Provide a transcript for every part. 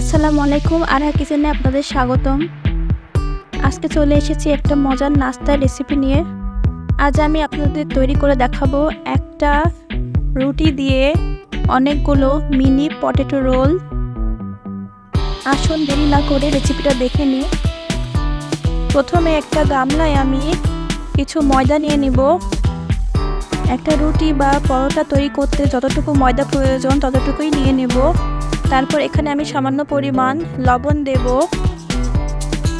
আসসালামু আলাইকুম। আরহা কিচেনে আপনাদের স্বাগতম। আজকে চলে এসেছি একটা মজার নাস্তার রেসিপি নিয়ে। আজ আমি আপনাদের তৈরি করে দেখাবো একটা রুটি দিয়ে অনেকগুলো মিনি পটেটো রোল। আসুন দেরি না করে রেসিপিটা দেখে নিই। প্রথমে একটা গামলায় আমি কিছু ময়দা নিয়ে নিব। একটা রুটি বা পরোটা তৈরি করতে যতটুকু ময়দা প্রয়োজন ততটুকুই নিয়ে নেব। তারপর এখানে আমি সামান্য পরিমাণ লবণ দেব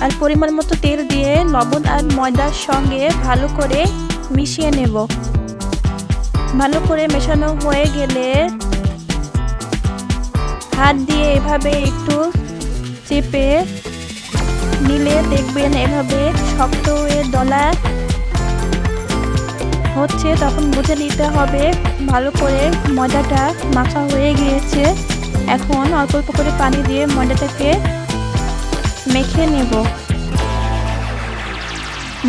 আর পরিমাণ মতো তেল দিয়ে লবণ আর ময়দার সঙ্গে ভালো করে মিশিয়ে নেব। ভালো করে মেশানো হয়ে গেলে হাত দিয়ে এভাবে একটু চেপে নিলে দেখবেন এভাবে শক্ত হয়ে দলা হচ্ছে, তখন বুঝে নিতে হবে ভালো করে ময়দাটা মাখা হয়ে গিয়েছে। এখন অল্প অল্প করে পানি দিয়ে ময়দাটাকে মেখে নেব।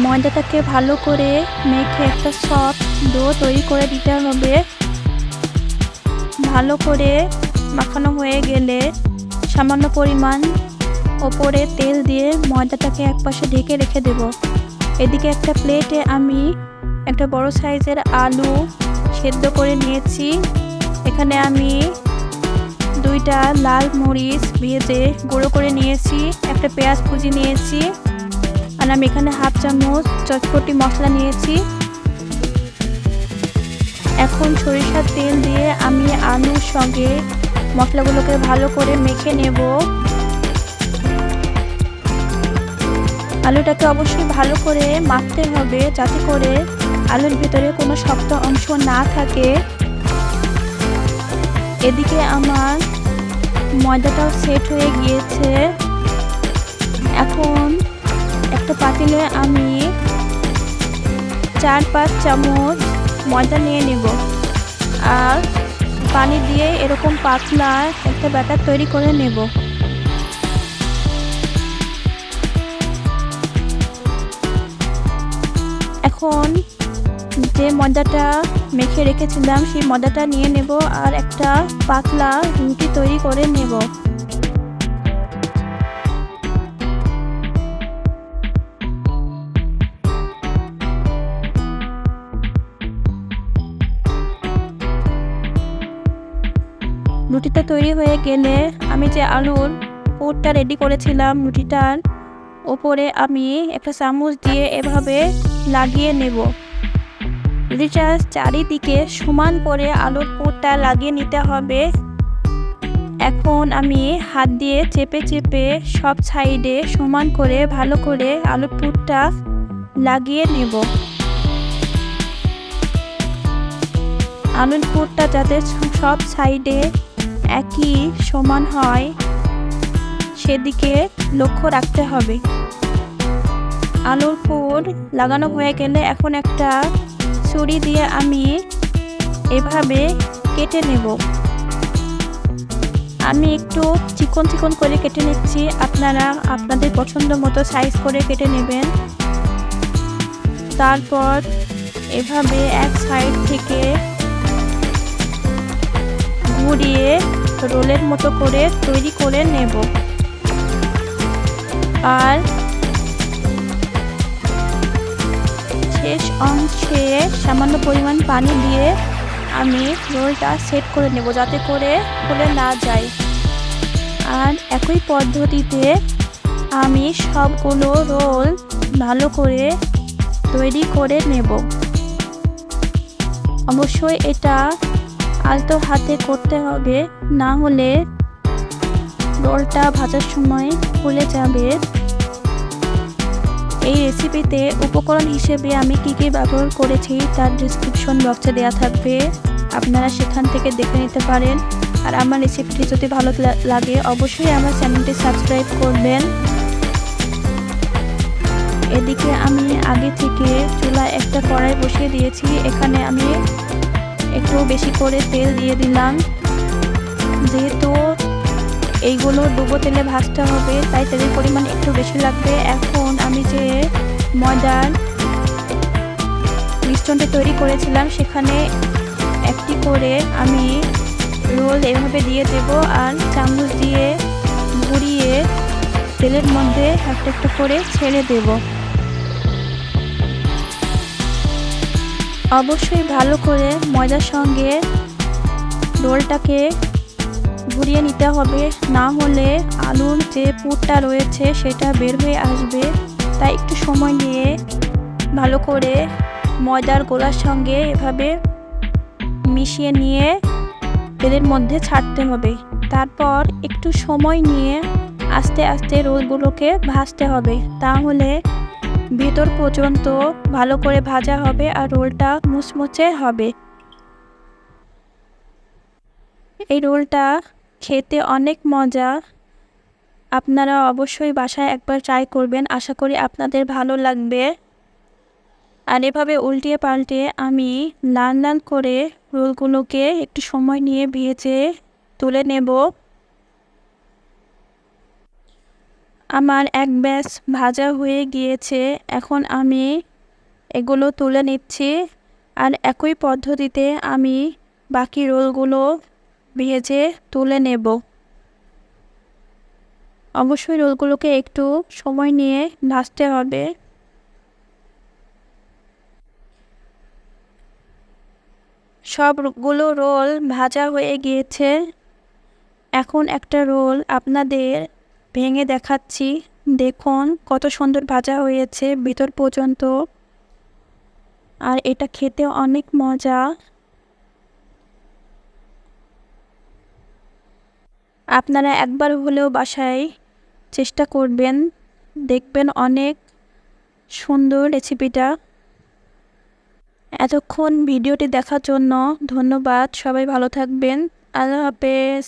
ময়দাটাকে ভালো করে মেখে একটা সফট ডো তৈরি করে দিতে হবে। ভালো করে মাখানো হয়ে গেলে সামান্য পরিমাণ ওপরে তেল দিয়ে ময়দাটাকে একপাশে ঢেকে রেখে দেব। এদিকে একটা প্লেটে আমি একটা বড় সাইজের আলু সেদ্ধ করে নিয়েছি। এখানে আমি 2টা লাল মরিচ ভেজে গুঁড়ো করে নিয়েছি, একটা পেঁয়াজ কুচি নিয়েছি আর আমি এখানে হাফ চামচ চটপটি মশলা নিয়েছি। এখন সরিষার তেল দিয়ে আমি আলুর সঙ্গে মশলাগুলোকে ভালো করে মেখে নেব। আলুটাকে অবশ্যই ভালো করে মাখতে হবে যাতে করে আলুর ভিতরে কোনো শক্ত অংশ না থাকে। এদিকে আমার ময়দাটাও সেট হয়ে গিয়েছে। এখন একটা পাতিলে আমি 4-5 চামচ ময়দা নিয়ে নেব আর পানি দিয়ে এরকম পাতলা একটা ব্যাটার তৈরি করে নেব। এখন যে ময়দাটা মেখে রেখেছিলাম সেই ময়দাটা নিয়ে নেব আর একটা পাতলা রুটি তৈরি করে নেব। রুটিটা তৈরি হয়ে গেলে আমি যে আলুর পুরটা রেডি করেছিলাম রুটিটার ওপরে আমি একটা চামচ দিয়ে এভাবে লাগিয়ে নেব। রুটিটার চারিদিকে সমান করে আলুর পুরটা লাগিয়ে নিতে হবে। এখন আমি হাত দিয়ে চেপে চেপে সব সাইডে সমান করে ভালো করে আলুর পুরটা লাগিয়ে নেব। আলুর পুরটা যাতে সব সাইডে একই সমান হয় সেদিকে লক্ষ্য রাখতে হবে। আলুর পুর লাগানো হয়ে গেলে এখন একটা ছুরি দিয়ে আমি এভাবে কেটে নেব। আমি একটু চিকন চিকন করে কেটে নিচ্ছি, আপনারা আপনাদের পছন্দ মতো সাইজ করে কেটে নেবেন। তারপর এভাবে এক সাইড থেকে ঘুরিয়ে রোলের মতো করে তৈরি করে নেব আর শেষ অংশে সামান্য পরিমাণ পানি দিয়ে আমি রোলটা সেট করে নেব যাতে করে খুলে না যায়। আর একই পদ্ধতিতে আমি সবগুলো রোল ভালো করে তৈরি করে নেব। অবশ্যই এটা আলতো হাতে করতে হবে, না হলে রোলটা ভাজার সময় খুলে যাবে। এই রেসিপিতে উপকরণ হিসেবে আমি কী কী ব্যবহার করেছি তার ডেসক্রিপশন বক্সে দেওয়া থাকবে, আপনারা সেখান থেকে দেখে নিতে পারেন। আর আমার রেসিপিটি যদি ভালো লাগে অবশ্যই আমার চ্যানেলটি সাবস্ক্রাইব করবেন। এদিকে আমি আগে থেকে চুলায় একটা কড়াই বসিয়ে দিয়েছি। এখানে আমি একটু বেশি করে তেল দিয়ে দিলাম, যেহেতু এইগুলো ডুবো তেলে ভাজতে হবে তাই তেলের পরিমাণ একটু বেশি লাগবে। এখন আমি যে ময়দার মিশ্রণটা তৈরি করেছিলাম সেখানে একটি করে আমি রোল এভাবে দিয়ে দেব আর চামচ দিয়ে তেলের মধ্যে একটা একটা করে ছেড়ে দেব। অবশ্যই ভালো করে ময়দার সঙ্গে রোলটাকে ঘুরিয়ে নিতে হবে, না হলে আলুর যে পুরটা রয়েছে সেটা বের হয়ে আসবে। তাই একটু সময় নিয়ে ভালো করে ময়দার গোলার সঙ্গে এভাবে মিশিয়ে নিয়ে তেলের মধ্যে ছাড়তে হবে। তারপর একটু সময় নিয়ে আস্তে আস্তে রোলগুলোকে ভাজতে হবে, তাহলে ভেতর পর্যন্ত ভালো করে ভাজা হবে আর রোলটা মুচমুচে হবে। এই রোলটা খেতে অনেক মজা, আপনারা অবশ্যই বাসায় একবার ট্রাই করবেন, আশা করি আপনাদের ভালো লাগবে। আর এভাবে উল্টিয়ে পাল্টে আমি লাল লাল করে রোলগুলোকে একটু সময় নিয়ে ভেজে তুলে নেব। আমার এক ব্যাচ ভাজা হয়ে গিয়েছে, এখন আমি এগুলো তুলে নিচ্ছি। আর একই পদ্ধতিতে আমি বাকি রোলগুলো ভেজে তুলে নেব। অবশ্যই রোলগুলোকে একটু সময় নিয়ে ভাজতে হবে। সবগুলো রোল ভাজা হয়ে গিয়েছে, এখন একটা রোল আপনাদের ভেঙে দেখাচ্ছি। দেখুন কত সুন্দর ভাজা হয়েছে ভিতর পর্যন্ত, আর এটা খেতে অনেক মজা। আপনারা একবার হলেও বাসায় চেষ্টা করবেন, দেখবেন অনেক সুন্দর রেসিপিটা। এতক্ষণ ভিডিওটি দেখার জন্য ধন্যবাদ। সবাই ভালো থাকবেন। আল্লাহ হাফেজ।